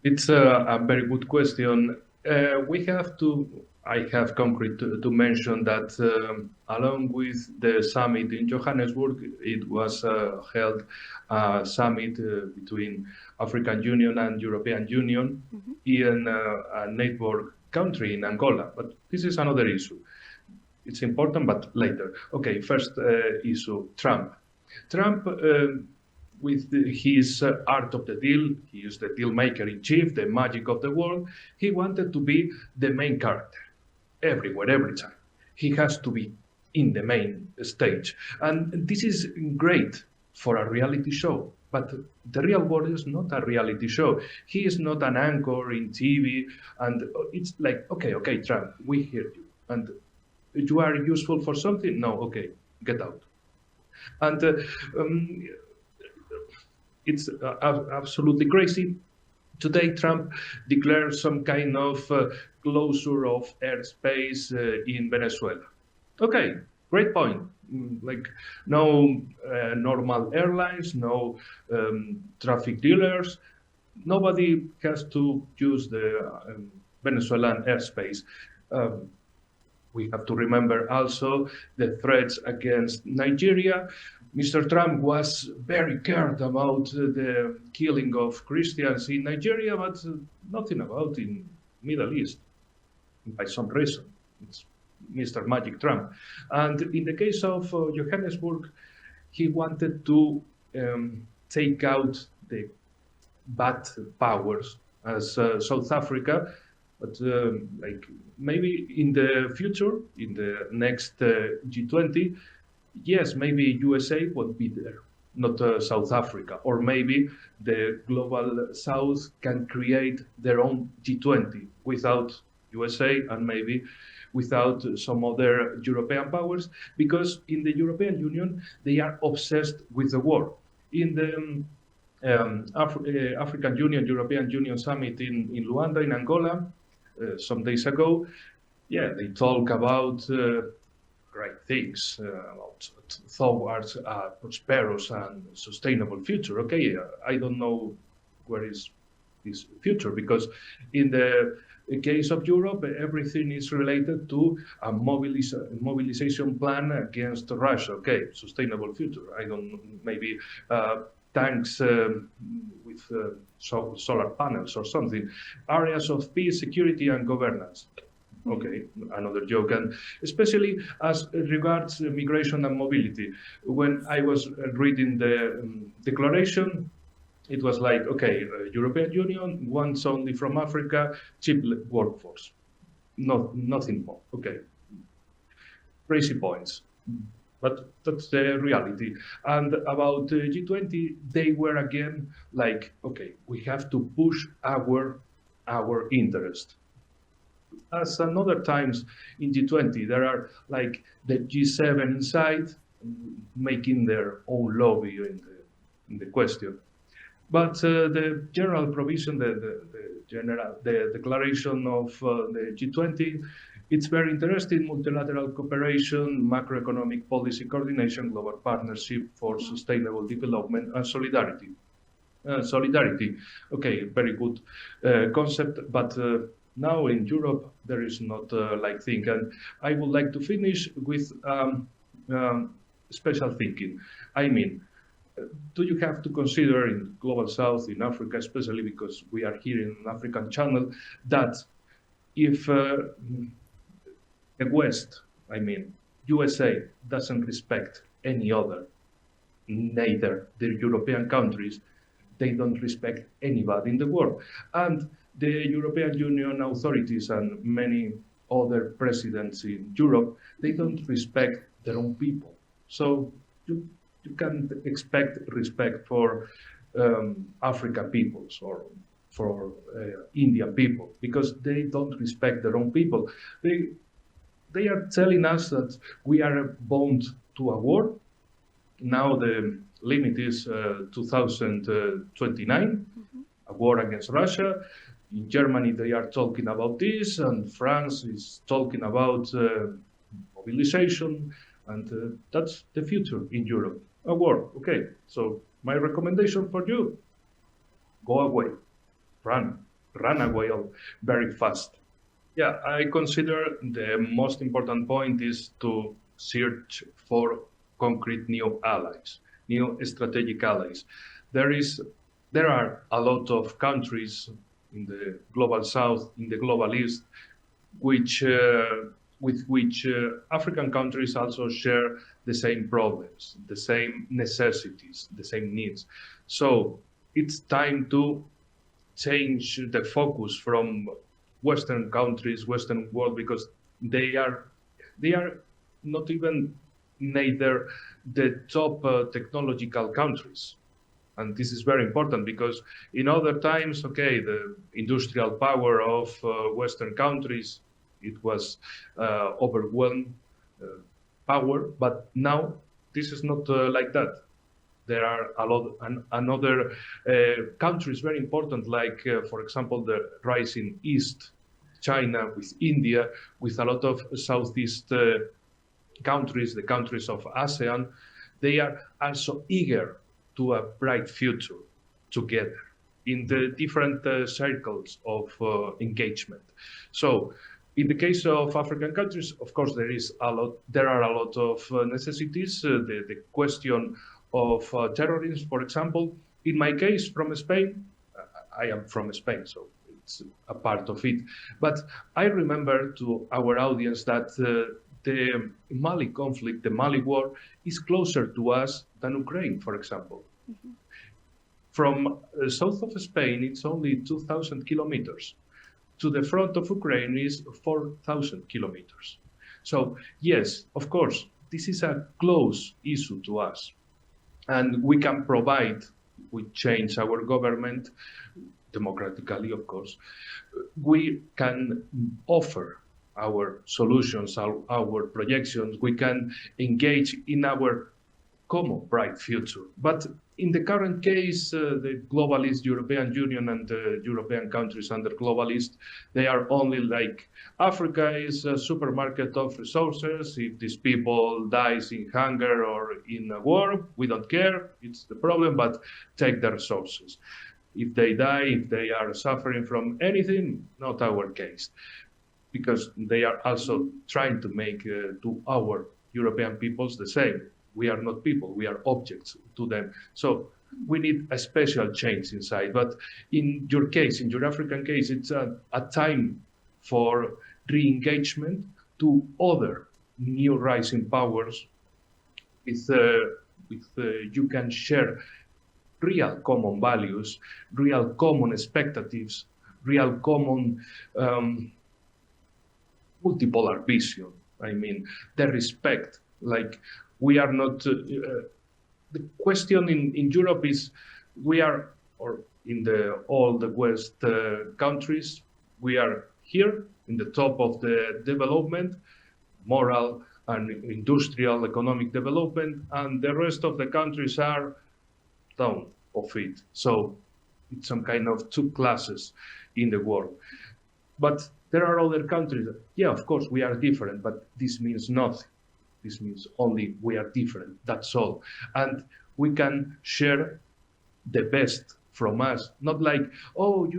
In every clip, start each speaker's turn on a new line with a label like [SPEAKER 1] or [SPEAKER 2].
[SPEAKER 1] It's a very good question. I have concrete to mention that along with the summit in Johannesburg, it was held a summit between African Union and European Union
[SPEAKER 2] Mhm.
[SPEAKER 1] in a neighbor country in Angola. But this is another issue. It's important, but later. Okay, first issue, Trump. Trump, with his art of the deal, he is the deal maker in chief, the magic of the world. He wanted to be the main character everywhere, every time. He has to be in the main stage. And this is great for a reality show. But the real world is not a reality show. He is not an anchor in TV. And it's like, okay, Trump, we hear you. And you are useful for something? No, okay, get out. And it's absolutely crazy. Today, Trump declared some kind of closure of airspace in Venezuela. Okay, great point. Like no normal airlines, no traffic dealers. Nobody has to use the Venezuelan airspace. Um, we have to remember also the threats against Nigeria. Mr. Trump was very cared about the killing of Christians in Nigeria, but nothing about in Middle East by some reason. It's Mr. Magic Trump. And in the case of Johannesburg, he wanted to take out the bad powers as South Africa, but like maybe in the future, in the next G20, yes, maybe USA would be there, not South Africa, or maybe the global South can create their own G20 without USA and maybe without some other European powers, because in the European Union they are obsessed with the war. In the African Union, European Union summit in Luanda, in Angola, some days ago, yeah, they talk about great things about towards a prosperous and sustainable future. Okay, I don't know where is this future because in the case of Europe, everything is related to a mobilization plan against Russia. Okay, sustainable future. I don't know, maybe tanks with solar panels or something. Areas of peace, security, and governance.
[SPEAKER 2] Mhm.
[SPEAKER 1] Okay, another joke, and especially as regards migration and mobility. When I was reading the declaration, it was like, okay, European Union wants only from Africa cheap workforce, nothing more. Okay, crazy points, but that's the reality. And about G20, they were again like, okay, we have to push our interest as another times in G20, there are like the G7 inside making their own lobby in the question. But the general provision, the declaration of the G20, it's very interesting: multilateral cooperation, macroeconomic policy coordination, global partnership for
[SPEAKER 2] Mhm.
[SPEAKER 1] sustainable development, and solidarity. Solidarity, okay, very good concept, but now in Europe there is not like thing. And I would like to finish with um, special thinking. I mean, do you have to consider in global south, in Africa, especially because we are here in an African channel, that if the West, I mean, USA doesn't respect any other, neither the European countries, they don't respect anybody in the world. And the European Union authorities and many other presidents in Europe, they
[SPEAKER 2] Mhm.
[SPEAKER 1] don't respect their own people. So you can't expect respect for African peoples or for Indian people because they don't respect their own people. They they are telling us that we are bound to a war. Now the limit is 2029,
[SPEAKER 2] Mhm.
[SPEAKER 1] a war against Russia. In Germany, they are talking about this, and France is talking about mobilization, and that's the future in Europe. A war. Okay, so my recommendation for you: go away, run. run away very fast. Yeah, I consider the most important point is to search for concrete new allies, new strategic allies. There is, there are a lot of countries in the global south, in the global east, which with which African countries also share the same problems, the same necessities, the same needs. So it's time to change the focus from Western countries, Western world, because they are they are not even neither the top technological countries. And this is very important because in other times, okay, the industrial power of Western countries, it was overwhelmed uh, power, but now this is not like that. There are a lot another countries very important, like for example the rising East, China with India, with a lot of Southeast countries, the countries of ASEAN. They are also eager to a bright future together in the different circles of engagement. So in the case of African countries, of course, there are a lot of necessities. The question of terrorism, for example, in my case from Spain, I am from Spain, so it's a part of it. But I remember to our audience that the Mali conflict, the Mali war, is closer to us than Ukraine, for example. From south of Spain, it's only 2,000 kilometers. To the front of Ukraine is 4,000 kilometers. So yes, of course, this is a close issue to us. And we can provide, we change our government, democratically, of course, we can offer our solutions, our projections, we can engage in our common bright future. But in the current case, the globalist European Union and the European countries under globalist, they are only like Africa is a supermarket of resources. If these people dies in hunger or in a war, we don't care. It's the problem, but take the resources. If they die, if they are suffering from anything, not our case, because they are also trying to make to our European peoples the same. We are not people, we are objects to them. So we need a special change inside. But in your case, in your African case, it's a time for re-engagement to other new rising powers with you can share real common values, real common expectatives, real common multipolar vision. I mean, the respect, like we are not, the question in Europe is we are, or in all the West countries, we are here in the top of the development, moral and industrial economic development, and the rest of the countries are down of it. So it's some kind of two classes in the world. But there are other countries. Yeah, of course, we are different, but this means nothing. This means only we are different. That's all. And we can share the best from us. Not like, oh,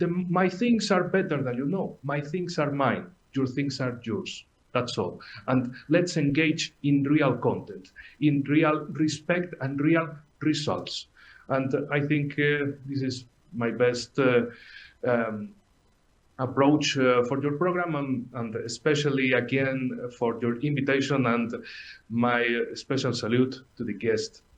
[SPEAKER 1] my things are better than you. No, my things are mine. Your things are yours. That's all. And let's engage in real content, in real respect and real results. And I think this is my best approach for your program, and especially again for your invitation, and my special salute to the guest